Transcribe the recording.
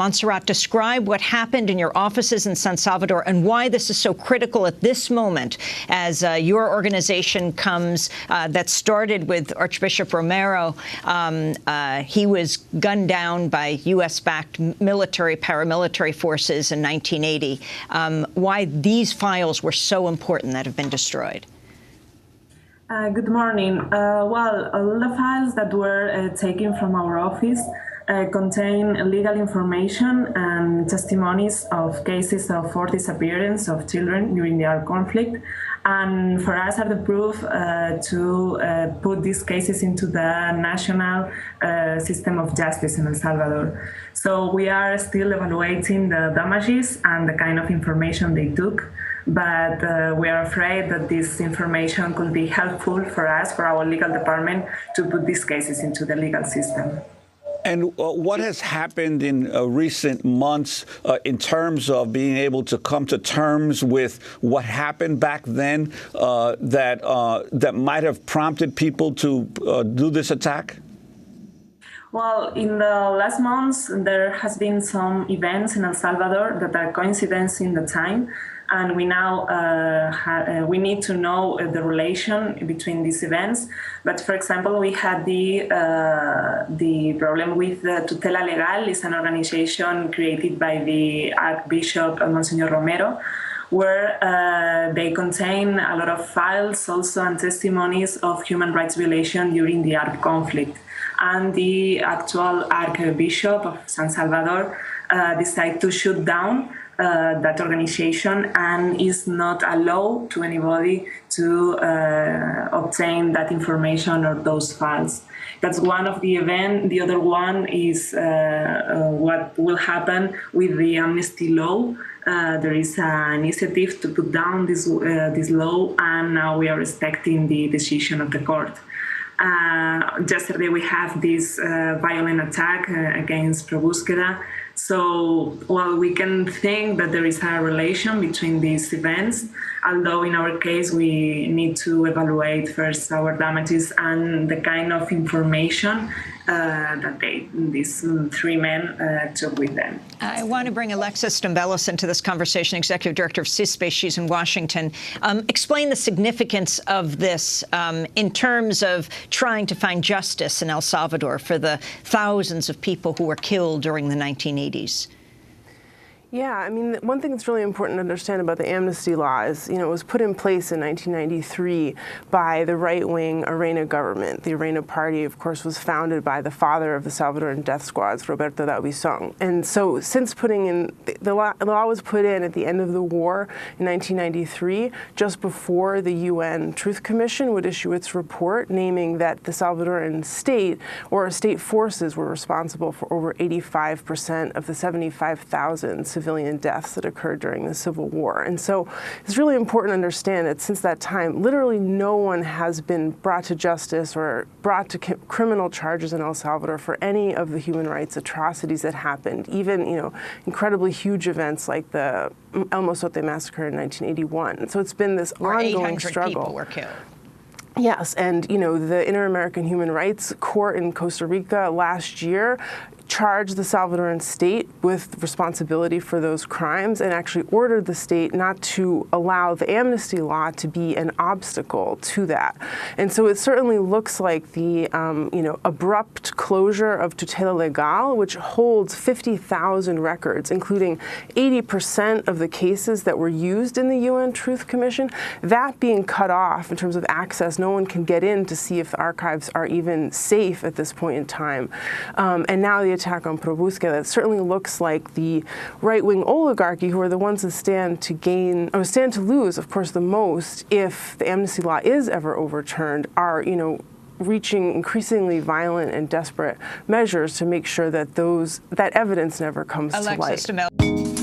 Montserrat, describe what happened in your offices in San Salvador and why this is so critical at this moment as your organization comes, that started with Archbishop Romero. He was gunned down by U.S.-backed military, paramilitary forces in 1980. Why these files were so important that have been destroyed? Good morning. Well, all the files that were taken from our office contain legal information and testimonies of cases of forced disappearance of children during the armed conflict, and for us are the proof to put these cases into the national system of justice in El Salvador. So we are still evaluating the damages and the kind of information they took, but we are afraid that this information could be helpful for us, for our legal department, to put these cases into the legal system. And what has happened in recent months in terms of being able to come to terms with what happened back then that might have prompted people to do this attack? Well, in the last months, there has been some events in El Salvador that are coincidence in the time. And we now we need to know the relation between these events. But for example, we had the problem with the Tutela Legal. Is an organization created by the Archbishop Monsignor Romero, where they contain a lot of files also and testimonies of human rights violation during the armed conflict. And the actual Archbishop of San Salvador decided to shut down that organization and is not allowed to anybody to obtain that information or those files. That's one of the events. The other one is what will happen with the amnesty law. There is an initiative to put down this law, and now we are expecting the decision of the court. Yesterday we have this violent attack against Pro-Búsqueda. So, well, we can think that there is a relation between these events, although in our case we need to evaluate first our damages and the kind of information that these three men took with them. I want to bring Alexis Stambelis into this conversation, Executive Director of CISPE. She's in Washington. Explain the significance of this in terms of trying to find justice in El Salvador for the thousands of people who were killed during the 1980s. Yeah, I mean, one thing that's really important to understand about the amnesty law is, it was put in place in 1993 by the right-wing Arena government. The Arena party, of course, was founded by the father of the Salvadoran death squads, Roberto Daubisong. And so since putting in, the law was put in at the end of the war in 1993, just before the UN Truth Commission would issue its report naming that the Salvadoran state or state forces were responsible for over 85% of the 75,000 civilian deaths that occurred during the Civil War. And so it's really important to understand that since that time, literally no one has been brought to justice or brought to criminal charges in El Salvador for any of the human rights atrocities that happened, even, incredibly huge events like the El Mozote massacre in 1981. So it's been this ongoing struggle. 800 people were killed. Yes, and, the Inter-American Human Rights Court in Costa Rica last year charged the Salvadoran state with responsibility for those crimes and actually ordered the state not to allow the amnesty law to be an obstacle to that. And so it certainly looks like the, abrupt closure of Tutela Legal, which holds 50,000 records, including 80% of the cases that were used in the UN Truth Commission, that being cut off in terms of access. No one can get in to see if the archives are even safe at this point in time. And now the attack on Pro-Búsqueda, it certainly looks like the right-wing oligarchy, who are the ones that stand to lose, of course, the most if the amnesty law is ever overturned, are, reaching increasingly violent and desperate measures to make sure that that evidence never comes to light.